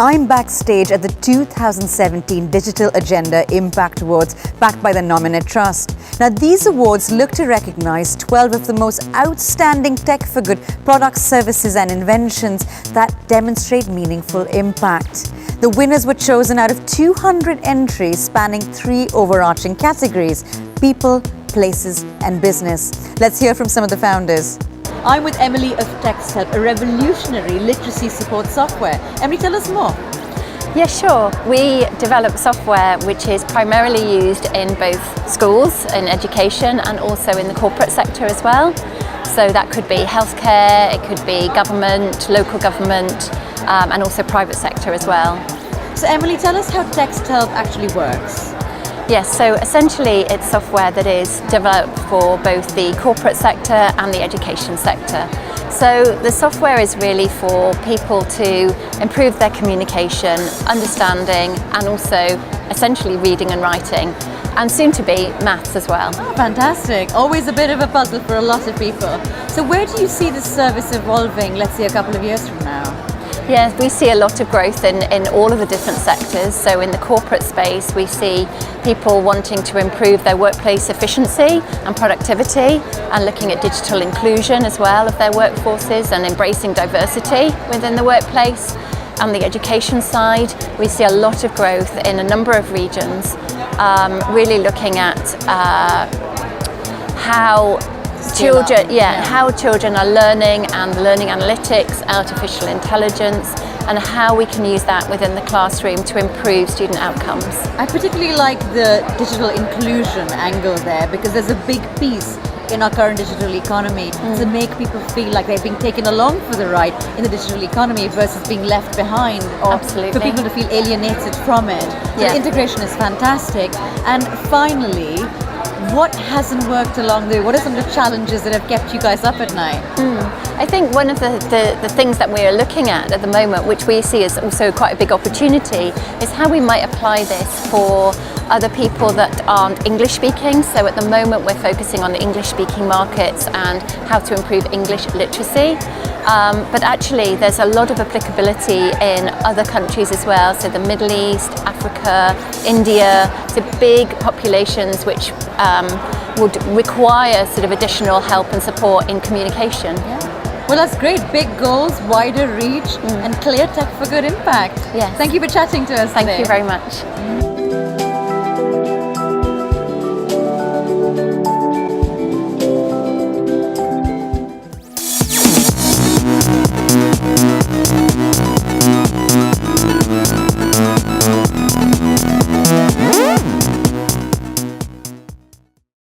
I'm backstage at the 2017 Digital Agenda Impact Awards, backed by the Nominate Trust. Now, these awards look to recognize 12 of the most outstanding tech for good products, services, and inventions that demonstrate meaningful impact. The winners were chosen out of 200 entries spanning 3 overarching categories: people, places, and business. Let's hear from some of the founders. I'm with Emily of Texthelp, a revolutionary literacy support software. Emily, tell us more. Yeah, sure. We develop software which is primarily used in both schools, in education, and also in the corporate sector as well. So that could be healthcare, it could be government, local government, and also private sector as well. So Emily, tell us how Texthelp actually works. Yes, so essentially it's software that is developed for both the corporate sector and the education sector. So the software is really for people to improve their communication, understanding, and also essentially reading and writing, and soon to be maths as well. Oh, fantastic. Always a bit of a puzzle for a lot of people. So where do you see this service evolving, let's say a couple of years from now? Yeah, we see a lot of growth in all of the different sectors. So in the corporate space, we see people wanting to improve their workplace efficiency and productivity, and looking at digital inclusion as well of their workforces and embracing diversity within the workplace. On the education side, we see a lot of growth in a number of regions, really looking at how children are learning, and learning analytics, artificial intelligence, and how we can use that within the classroom to improve student outcomes. I particularly like the digital inclusion angle there, because there's a big piece in our current digital economy to make people feel like they're being taken along for the ride in the digital economy versus being left behind, or Absolutely. for people to feel alienated from it. So the integration is fantastic. And finally, what hasn't worked along the way? What are some of the challenges that have kept you guys up at night? I think one of the things that we are looking at the moment, which we see as also quite a big opportunity, is how we might apply this for other people that aren't English speaking. So at the moment we're focusing on the English speaking markets and how to improve English literacy. But actually there's a lot of applicability in other countries as well, so the Middle East, Africa, India, so big populations which would require sort of additional help and support in communication. Yeah. Well, that's great. Big goals, wider reach, and clear tech for good impact. Yes. Thank you for chatting to us today. Thank you very much.